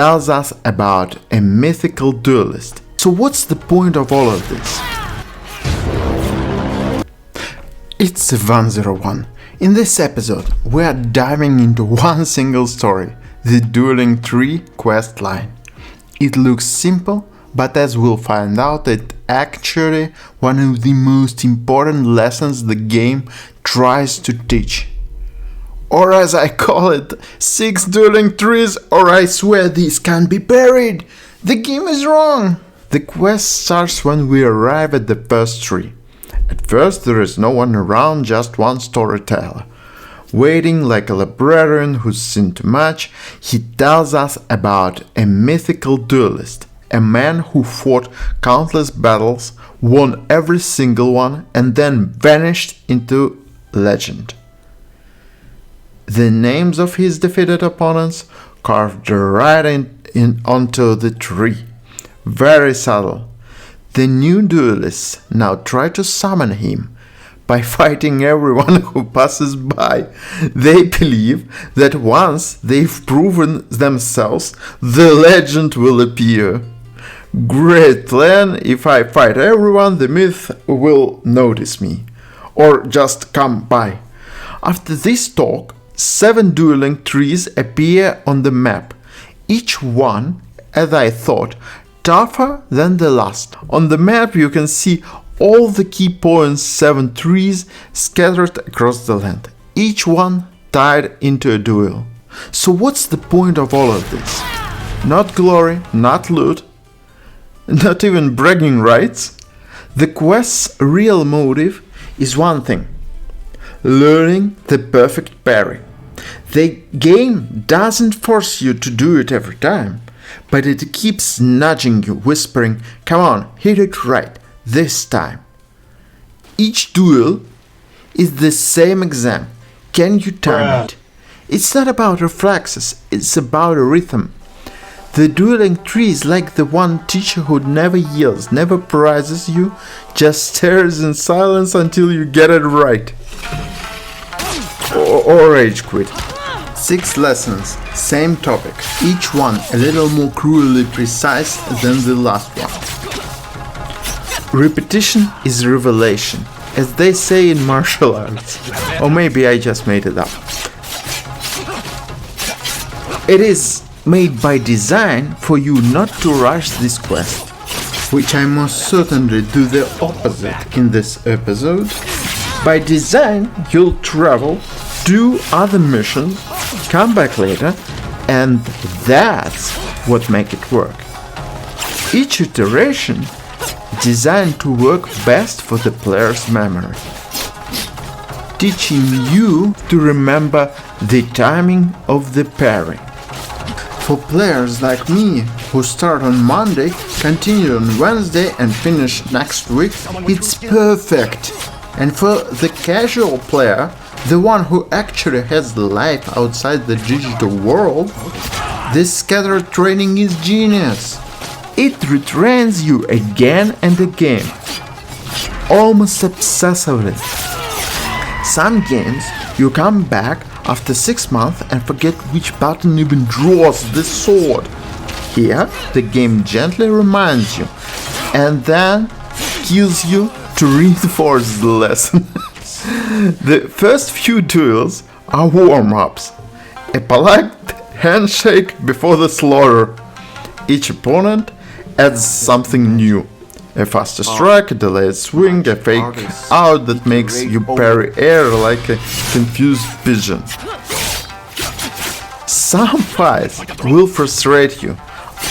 tells us about a mythical duelist. So what's the point of all of this? It's 101. In this episode, we are diving into one single story, the Dueling Tree questline. It looks simple, but as we'll find out, it's actually one of the most important lessons the game tries to teach. Or as I call it, 6 dueling trees, or I swear these can't be buried. The game is wrong. The quest starts when we arrive at the first tree. At first there is no one around, just one storyteller. Waiting like a librarian who's seen too much, he tells us about a mythical duelist, a man who fought countless battles, won every single one, and then vanished into legend. The names of his defeated opponents carved right onto the tree. Very subtle. The new duelists now try to summon him by fighting everyone who passes by. They believe that once they've proven themselves, the legend will appear. Great plan, if I fight everyone, the myth will notice me, or just come by. After this talk, 7 dueling trees appear on the map, each one, as I thought, tougher than the last. On the map you can see all the key points, 7 trees scattered across the land, each one tied into a duel. So what's the point of all of this? Not glory, not loot, not even bragging rights. The quest's real motive is one thing: learning the perfect parry. The game doesn't force you to do it every time, but it keeps nudging you, whispering, come on, hit it right, this time. Each duel is the same exam. Can you time it? It's not about reflexes, it's about a rhythm. The dueling tree is like the one teacher who never yells, never prizes you, just stares in silence until you get it right. Or rage quit. 6 lessons, same topic, each one a little more cruelly precise than the last one. Repetition is revelation, as they say in martial arts. Or maybe I just made it up. It is made by design for you not to rush this quest, which I most certainly do the opposite in this episode. By design, you'll travel, do other missions, come back later, and that's what makes it work. Each iteration is designed to work best for the player's memory, teaching you to remember the timing of the parry. For players like me, who start on Monday, continue on Wednesday and finish next week, it's perfect. And for the casual player, the one who actually has life outside the digital world, this scattered training is genius. It retrains you again and again, almost obsessively. Some games you come back after 6 months and forget which button even draws the sword. Here, the game gently reminds you, and then kills you to reinforce the lesson. The first few duels are warm-ups, a polite handshake before the slaughter. Each opponent adds something new: a faster strike, a delayed swing, a fake out that makes you parry air like a confused pigeon. Some fights will frustrate you,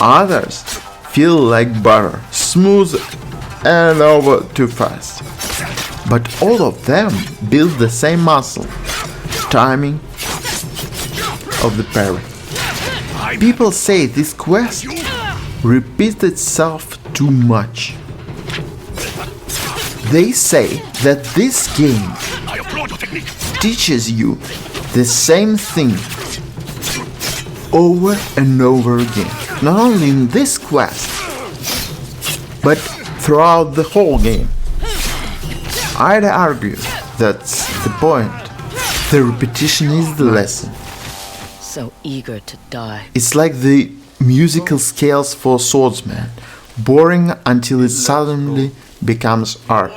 others feel like butter, smooth and over too fast. But all of them build the same muscle, timing of the parry. People say this quest repeats itself too much. They say that this game teaches you the same thing over and over again. Not only in this quest, but throughout the whole game. I'd argue that's the point. The repetition is the lesson. So eager to die. It's like the musical scales for swordsman, boring until it suddenly becomes art.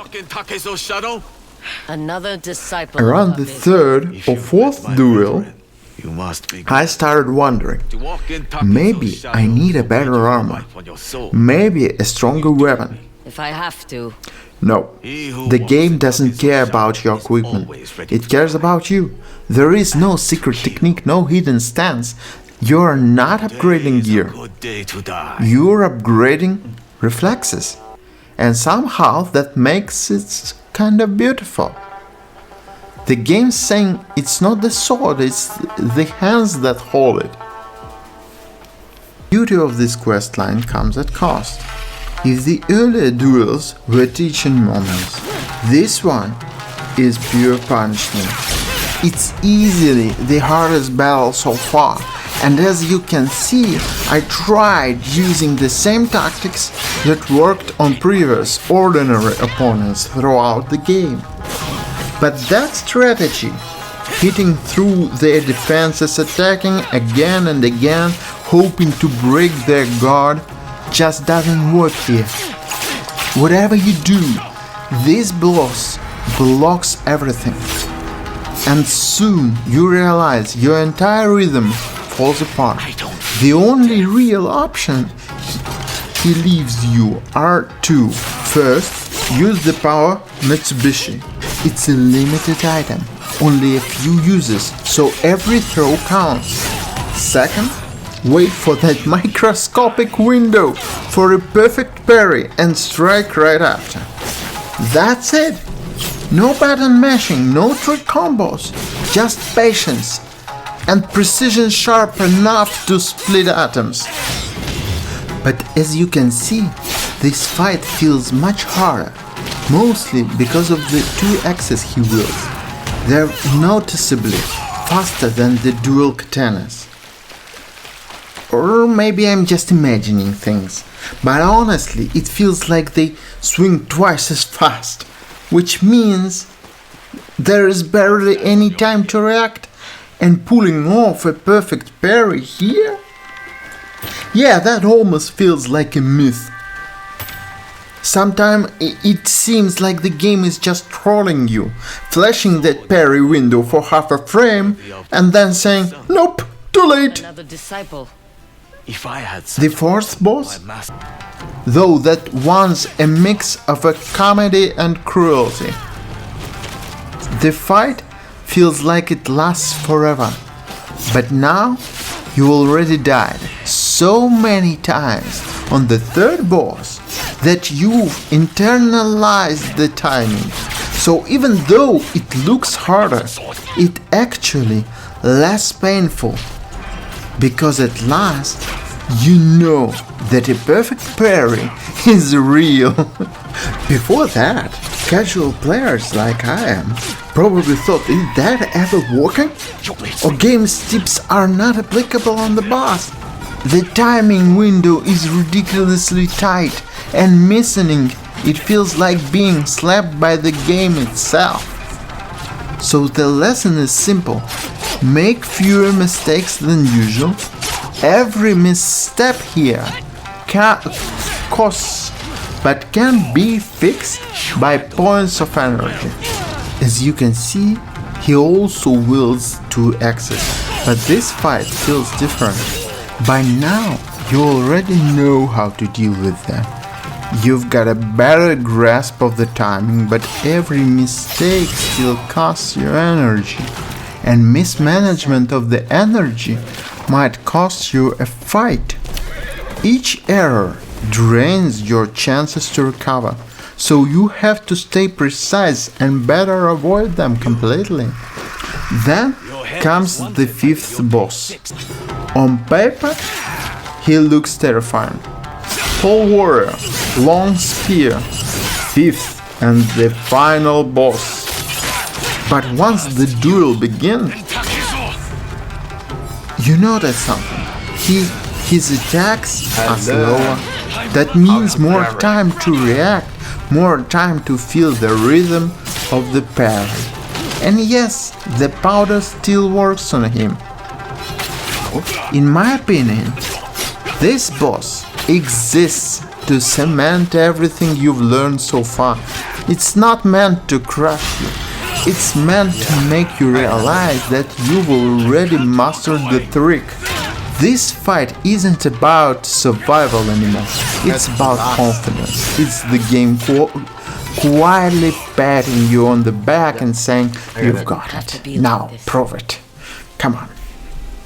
Another disciple. Around the third or fourth duel, I started wondering, maybe I need a better armor, maybe a stronger weapon. If I have to. No, the game doesn't care about your equipment, it cares about you. There is no secret technique, no hidden stance. You're not upgrading gear, you're upgrading reflexes. And somehow that makes it kind of beautiful. The game's saying it's not the sword, it's the hands that hold it. The beauty of this questline comes at cost. If the earlier duels were teaching moments, this one is pure punishment. It's easily the hardest battle so far, and as you can see, I tried using the same tactics that worked on previous ordinary opponents throughout the game. But that strategy, hitting through their defenses, attacking again and again, hoping to break their guard, just doesn't work here. Whatever you do, this boss blocks everything. And soon you realize your entire rhythm falls apart. The only real option he leaves you are two. First, use the power Mitsubishi. It's a limited item, only a few uses, so every throw counts. Second, wait for that microscopic window for a perfect parry and strike right after. That's it! No button mashing, no trick combos, just patience and precision sharp enough to split atoms. But as you can see, this fight feels much harder, mostly because of the two axes he wields. They're noticeably faster than the dual katanas. Or maybe I'm just imagining things, but honestly it feels like they swing twice as fast, which means there is barely any time to react, and pulling off a perfect parry here? Yeah, that almost feels like a myth. Sometimes it seems like the game is just trolling you, flashing that parry window for half a frame and then saying, nope, too late. Another disciple. The fourth boss? Though that one's a mix of a comedy and cruelty. The fight feels like it lasts forever, but now you already died so many times on the third boss that you've internalized the timing. So even though it looks harder, it actually less painful, because at last you know that a perfect parry is real. Before that, casual players like I am probably thought, is that ever working? Or game's tips are not applicable on the boss. The timing window is ridiculously tight, and missing it feels like being slapped by the game itself. So the lesson is simple: make fewer mistakes than usual. Every misstep here costs, but can be fixed by points of energy. As you can see, he also wields two axes, but this fight feels different. By now, you already know how to deal with them. You've got a better grasp of the timing, but every mistake still costs you energy, and mismanagement of the energy might cost you a fight. Each error drains your chances to recover, so you have to stay precise and better avoid them completely. Then comes the fifth boss. On paper, he looks terrifying. Tall warrior, long spear, fifth and the final boss. But once the duel begins, you notice something. His attacks are slower. That means more time to react, more time to feel the rhythm of the parry. And yes, the powder still works on him. In my opinion, This boss exists to cement everything you've learned so far. It's not meant to crush you. It's meant to make you realize that you've already mastered the trick. This fight isn't about survival anymore. It's about confidence. It's the game quietly patting you on the back and saying, "You've got it. Now prove it. Come on."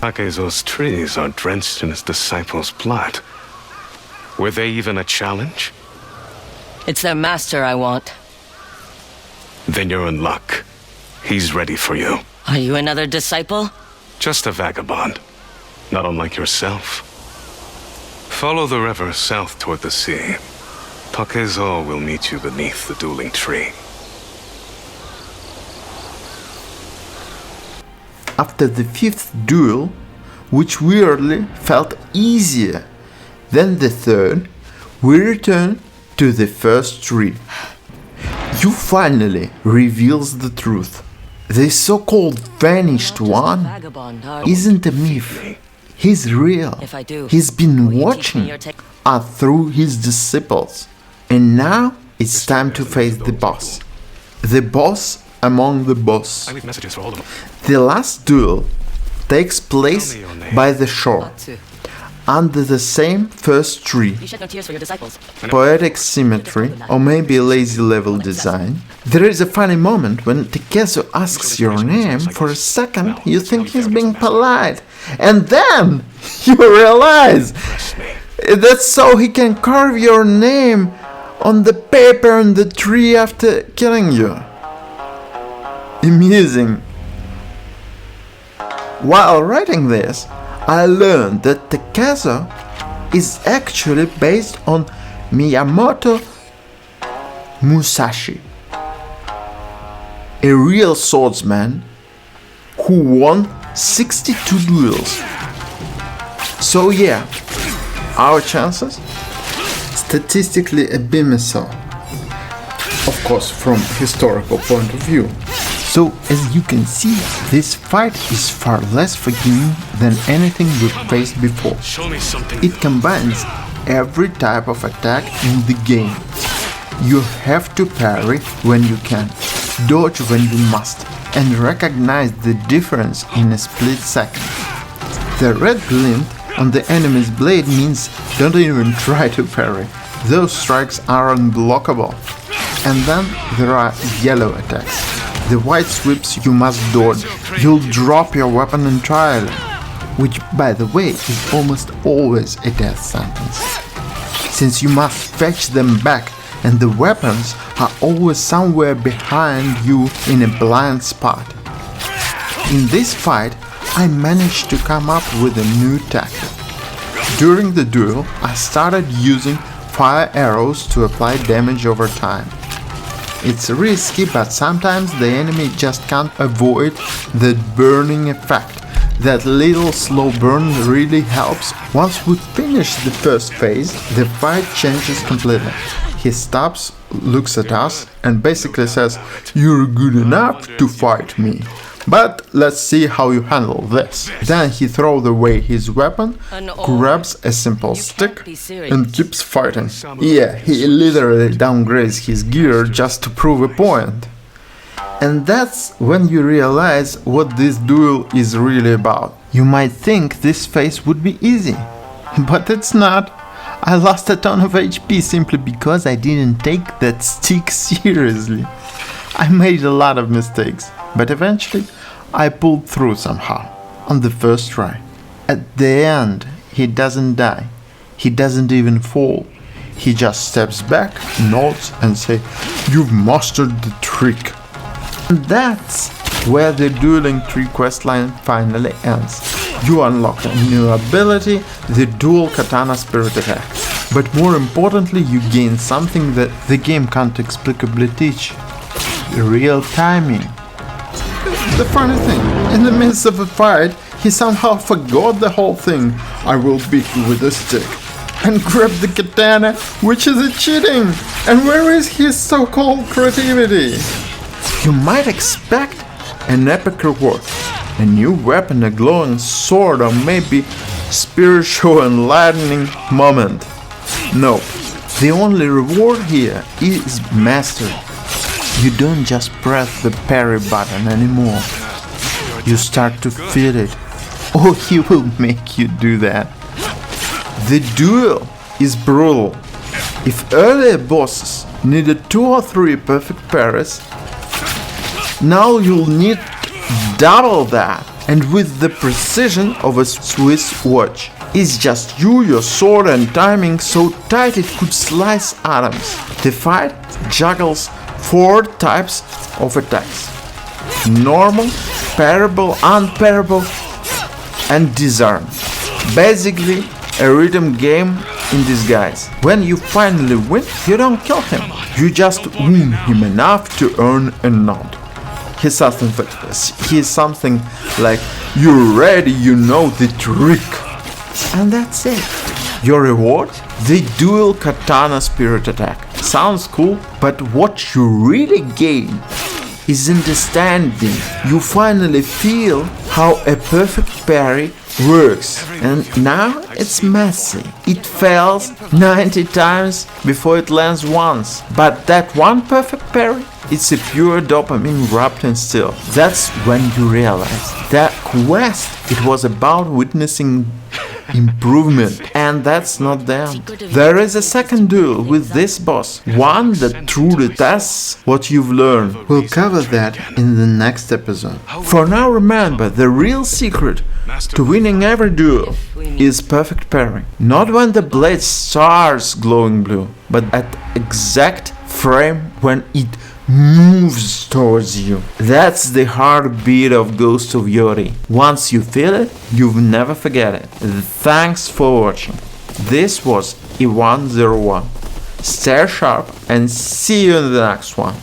Takezo's trees are drenched in his disciples' blood. Were they even a challenge? It's their master I want. Then you're in luck. He's ready for you. Are you another disciple? Just a vagabond, not unlike yourself. Follow the river south toward the sea. Takezo will meet you beneath the Dueling Tree. After the fifth duel, which weirdly felt easier than the third, we return to the first tree. You finally reveals the truth. The so-called vanished one isn't a myth. He's real. If I do, He's been will you teach me watching your us through his disciples. And now it's time to face the boss. The boss among the boss. I leave messages for all of them. The last duel takes place by the shore, under the same first tree. You shed no tears for your disciples. Poetic symmetry, or maybe lazy level design. There is a funny moment when Takezo asks your name. For a second you think he's being polite, and then you realize that's so he can carve your name on the paper on the tree after killing you. Amusing. While writing this, I learned that Takezo is actually based on Miyamoto Musashi, a real swordsman who won 62 duels. So yeah, our chances? Statistically abysmal, of course from historical point of view. So as you can see, this fight is far less forgiving than anything we've faced before. Show me something. It combines every type of attack in the game. You have to parry when you can, dodge when you must, and recognize the difference in a split second. The red glint on the enemy's blade means don't even try to parry. Those strikes are unblockable. And then there are yellow attacks. The white sweeps you must dodge. You'll drop your weapon entirely, which by the way is almost always a death sentence, since you must fetch them back and the weapons are always somewhere behind you in a blind spot. In this fight, I managed to come up with a new tactic. During the duel, I started using fire arrows to apply damage over time. It's risky, but sometimes the enemy just can't avoid the burning effect. That little slow burn really helps. Once we finish the first phase, the fight changes completely. He stops, looks at us, and basically says, "You're good enough to fight me. But let's see how you handle this." Then he throws away his weapon, grabs a simple stick, and keeps fighting. Yeah, he literally downgrades his gear just to prove a point. And that's when you realize what this duel is really about. You might think this phase would be easy, but it's not. I lost a ton of HP simply because I didn't take that stick seriously. I made a lot of mistakes, but eventually I pulled through somehow, on the first try. At the end, he doesn't die. He doesn't even fall. He just steps back, nods, and says, "You've mastered the trick." And that's where the Dueling Tree questline finally ends. You unlock a new ability, the Dual Katana Spirit Attack. But more importantly, you gain something that the game can't explicably teach. Real timing. The funny thing, in the midst of a fight, he somehow forgot the whole thing. "I will beat you with a stick," and grabbed the katana, which is a cheating. And where is his so-called creativity? You might expect an epic reward, a new weapon, a glowing sword, or maybe spiritual enlightening moment. No, the only reward here is mastery. You don't just press the parry button anymore. You start to feel it, or he will make you do that. The duel is brutal. If earlier bosses needed 2 or 3 perfect parries, now you'll need double that, and with the precision of a Swiss watch. It's just you, your sword and timing so tight it could slice atoms. The fight juggles 4 types of attacks: normal, parable, unparable, and disarm. Basically a rhythm game in disguise. When you finally win, you don't kill him. You just win him enough to earn a nod. He's something like, "You're ready, you know the trick." And that's it. Your reward? The dual katana spirit attack. Sounds cool, but what you really gain is understanding. You finally feel how a perfect parry works, and now it's messy. It fails 90 times before it lands once, but that one perfect parry, it's a pure dopamine wrapped in steel. That's when you realize that quest, it was about witnessing improvement, and that's not the end. There is a second duel with this boss, one that truly tests what you've learned. We'll cover that in the next episode. For now, remember, the real secret to winning every duel is perfect parry. Not when the blade starts glowing blue, but at exact frame when it moves towards you. That's the heartbeat of Ghost of Yotei. Once you feel it, you'll never forget it. Thanks for watching. This was E101. Stay sharp and see you in the next one.